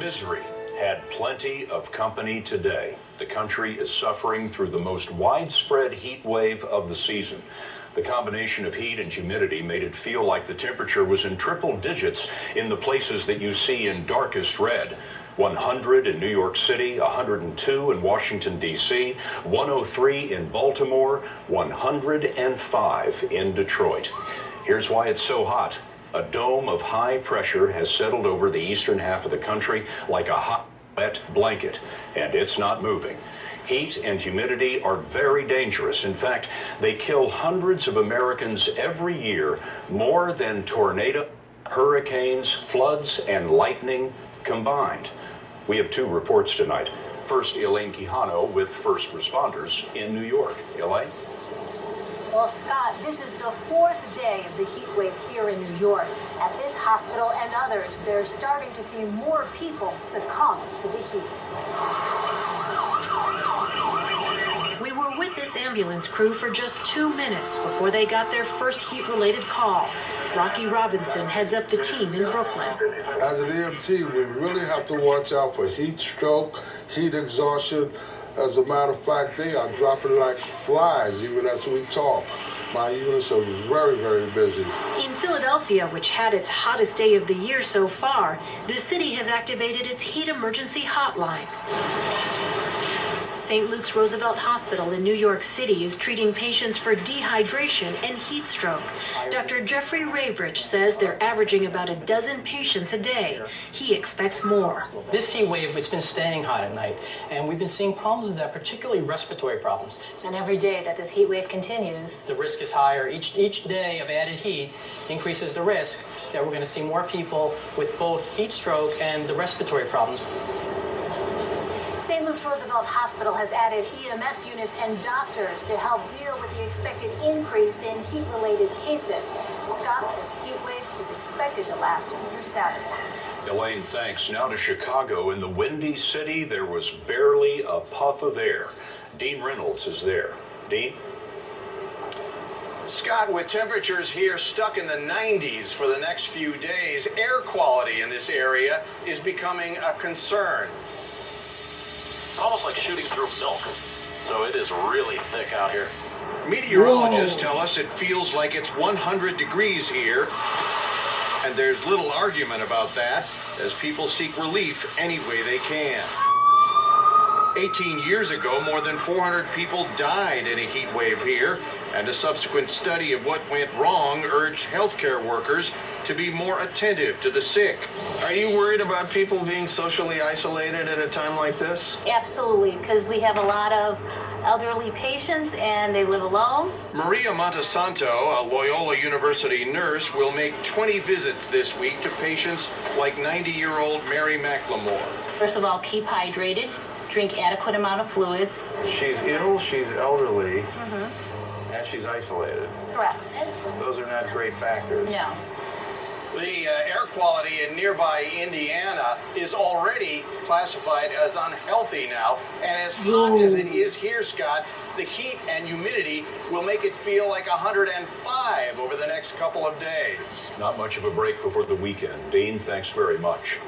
Misery had plenty of company today. The country is suffering through the most widespread heat wave of the season. The combination of heat and humidity made it feel like the temperature was in triple digits in the places that you see in darkest red. 100 in New York City, 102 in Washington, D.C., 103 in Baltimore, 105 in Detroit. Here's why it's so hot. A dome of high pressure has settled over the eastern half of the country like a hot, wet blanket, and it's not moving. Heat and humidity are very dangerous. In fact, they kill hundreds of Americans every year, more than tornadoes, hurricanes, floods, and lightning combined. We have two reports tonight. First, Elaine Quijano with first responders in New York. Elaine? Well, Scott, this is the fourth day of the heat wave here in New York. At this hospital and others, they're starting to see more people succumb to the heat. We were with this ambulance crew for just 2 minutes before they got their first heat-related call. Rocky Robinson heads up the team in Brooklyn. As an EMT, we really have to watch out for heat stroke, heat exhaustion. As a matter of fact, they are dropping like flies even as we talk. My units are very, very busy. In Philadelphia, which had its hottest day of the year so far, the city has activated its heat emergency hotline. St. Luke's Roosevelt Hospital in New York City is treating patients for dehydration and heat stroke. Dr. Jeffrey Raybridge says they're averaging about a dozen patients a day. He expects more. This heat wave, it's been staying hot at night, and we've been seeing problems with that, particularly respiratory problems. And every day that this heat wave continues, the risk is higher. Each day of added heat increases the risk that we're going to see more people with both heat stroke and the respiratory problems. St. Luke's Roosevelt Hospital has added EMS units and doctors to help deal with the expected increase in heat-related cases. Scott, this heat wave is expected to last through Saturday. Elaine, thanks. Now to Chicago. In the Windy City, there was barely a puff of air. Dean Reynolds is there. Dean? Scott, with temperatures here stuck in the 90s for the next few days, air quality in this area is becoming a concern. It's almost like shooting through milk, so it is really thick out here. Meteorologists tell us it feels like it's 100 degrees here, and there's little argument about that as people seek relief any way they can. 18 years ago, more than 400 people died in a heat wave here, and a subsequent study of what went wrong urged healthcare workers to be more attentive to the sick. Are you worried about people being socially isolated at a time like this? Absolutely, because we have a lot of elderly patients and they live alone. Maria Montesanto, a Loyola University nurse, will make 20 visits this week to patients like 90-year-old Mary McLemore. First of all, keep hydrated, drink adequate amount of fluids. She's ill, she's elderly, and she's isolated. Correct. Those are not great factors. No. The air quality in nearby Indiana is already classified as unhealthy now, and as hot as it is here, Scott, the heat and humidity will make it feel like 105 over the next couple of days. Not much of a break before the weekend. Dean, thanks very much.